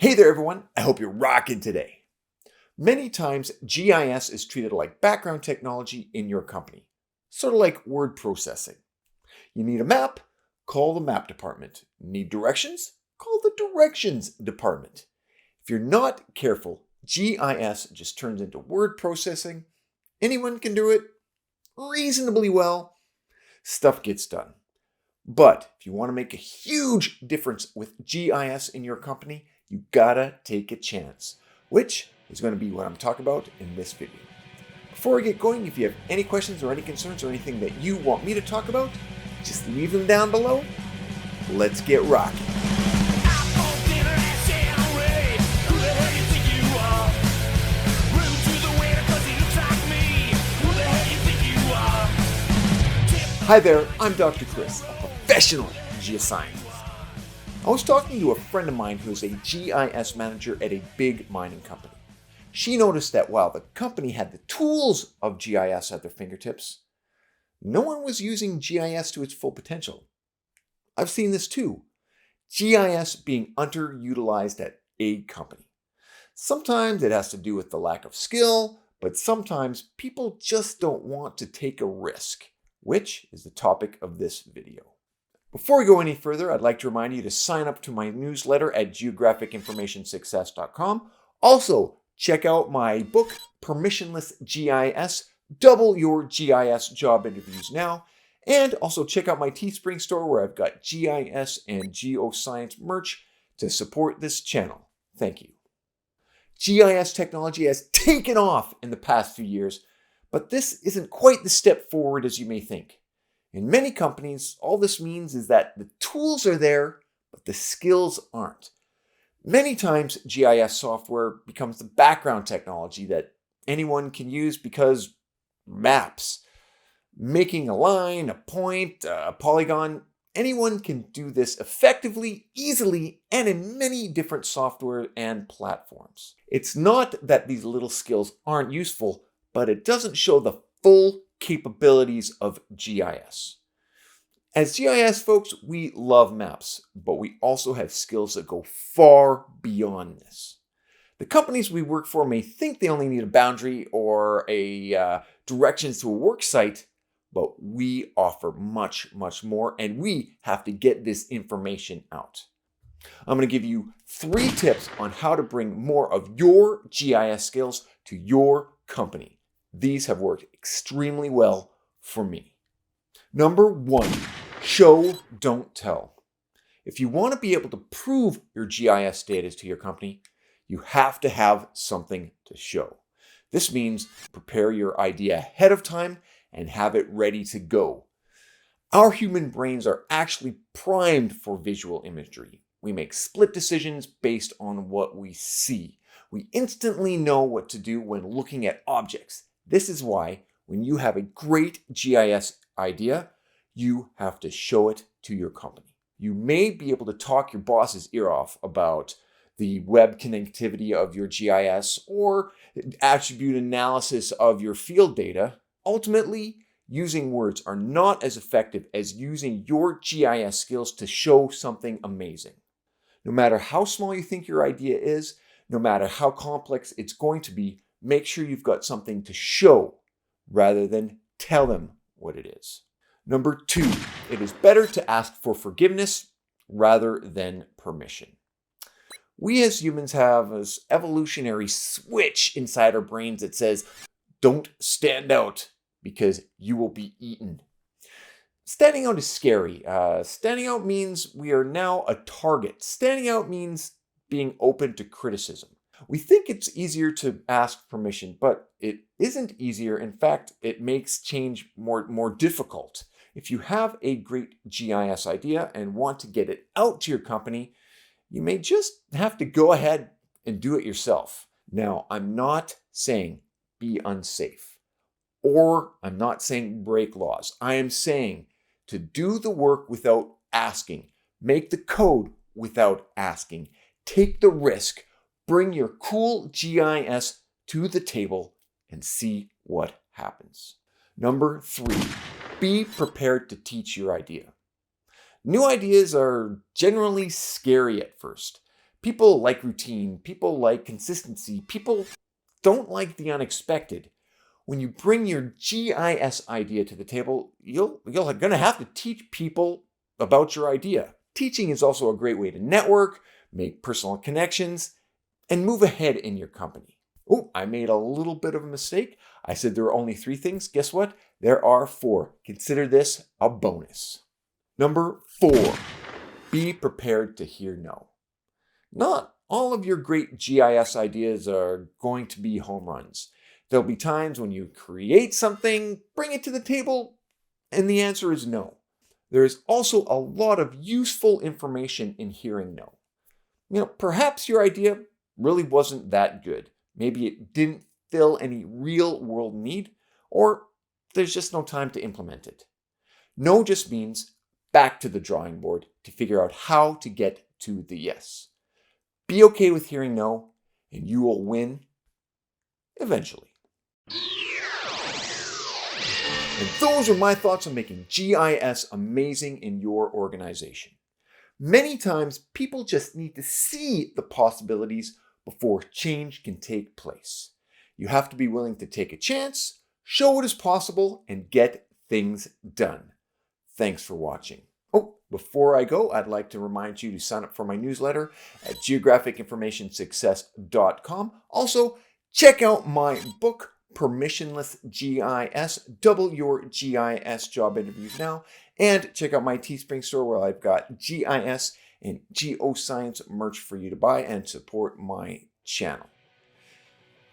Hey there everyone, I hope you're rocking today. Many times GIS is treated like background technology in your company, sort of like word processing. You need a map? Call the map department. Need directions? Call the directions department. If you're not careful, GIS just turns into word processing. Anyone can do it reasonably well. Stuff gets done. But if you want to make a huge difference with GIS in your company, you gotta take a chance, which is going to be what I'm talking about in this video. Before we get going, if you have any questions or any concerns or anything that you want me to talk about, just leave them down below. Let's get rocking. Hi there, I'm Dr. Chris, a professional geoscientist. I was talking to a friend of mine who is a GIS manager at a big mining company. She noticed that while the company had the tools of GIS at their fingertips, no one was using GIS to its full potential. I've seen this too. GIS being underutilized at a company. Sometimes it has to do with the lack of skill, but sometimes people just don't want to take a risk, which is the topic of this video. Before we go any further, I'd like to remind you to sign up to my newsletter at geographicinformationsuccess.com. Also, check out my book, Permissionless GIS, Double Your GIS Job Interviews Now. And also check out my Teespring store where I've got GIS and Geoscience merch to support this channel. Thank you. GIS technology has taken off in the past few years, but this isn't quite the step forward as you may think. In many companies, all this means is that the tools are there, but the skills aren't. Many times, GIS software becomes the background technology that anyone can use because maps, making a line, a point, a polygon, anyone can do this effectively, easily, and in many different software and platforms. It's not that these little skills aren't useful, but it doesn't show the full capabilities of GIS. As GIS folks, we love maps, but we also have skills that go far beyond this. The companies we work for may think they only need a boundary or directions to a work site, but we offer much, much more, and we have to get this information out. I'm going to give you 3 tips on how to bring more of your GIS skills to your company. These have worked extremely well for me. Number 1, show, don't tell. If you want to be able to prove your GIS data to your company, you have to have something to show. This means prepare your idea ahead of time and have it ready to go. Our human brains are actually primed for visual imagery. We make split decisions based on what we see. We instantly know what to do when looking at objects. This is why when you have a great GIS idea, you have to show it to your company. You may be able to talk your boss's ear off about the web connectivity of your GIS or attribute analysis of your field data. Ultimately, using words are not as effective as using your GIS skills to show something amazing. No matter how small you think your idea is, no matter how complex it's going to be, make sure you've got something to show rather than tell them what it is. Number 2, it is better to ask for forgiveness rather than permission. We as humans have this evolutionary switch inside our brains that says, don't stand out because you will be eaten. Standing out is scary. Standing out means we are now a target. Standing out means being open to criticism. We think it's easier to ask permission, but it isn't easier. In fact, it makes change more difficult. If you have a great GIS idea and want to get it out to your company, you may just have to go ahead and do it yourself. Now, I'm not saying be unsafe, or I'm not saying break laws. I am saying to do the work without asking, make the code without asking, take the risk, bring your cool GIS to the table and see what happens. Number 3, be prepared to teach your idea. New ideas are generally scary at first. People like routine, people like consistency, people don't like the unexpected. When you bring your GIS idea to the table, you're going to have to teach people about your idea. Teaching is also a great way to network, make personal connections, and move ahead in your company. Oh, I made a little bit of a mistake. I said there are only 3 things. Guess what? There are 4. Consider this a bonus. Number 4, be prepared to hear no. Not all of your great GIS ideas are going to be home runs. There'll be times when you create something, bring it to the table, and the answer is no. There is also a lot of useful information in hearing no. Perhaps your idea really wasn't that good. Maybe it didn't fill any real world need, or there's just no time to implement it. No just means back to the drawing board to figure out how to get to the yes. Be okay with hearing no, and you will win eventually. And those are my thoughts on making GIS amazing in your organization. Many times, people just need to see the possibilities before change can take place. You have to be willing to take a chance, show what is possible, and get things done. Thanks for watching. Oh, before I go, I'd like to remind you to sign up for my newsletter at geographicinformationsuccess.com. Also, check out my book, Permissionless GIS, double your GIS job interviews now, and check out my Teespring store where I've got GIS and Geoscience merch for you to buy and support my channel.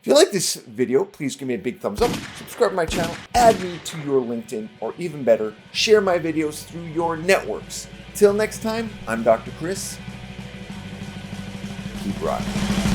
If you like this video, please give me a big thumbs up, subscribe to my channel, add me to your LinkedIn, or even better, share my videos through your networks. Till next time, I'm Dr. Chris. Keep rocking.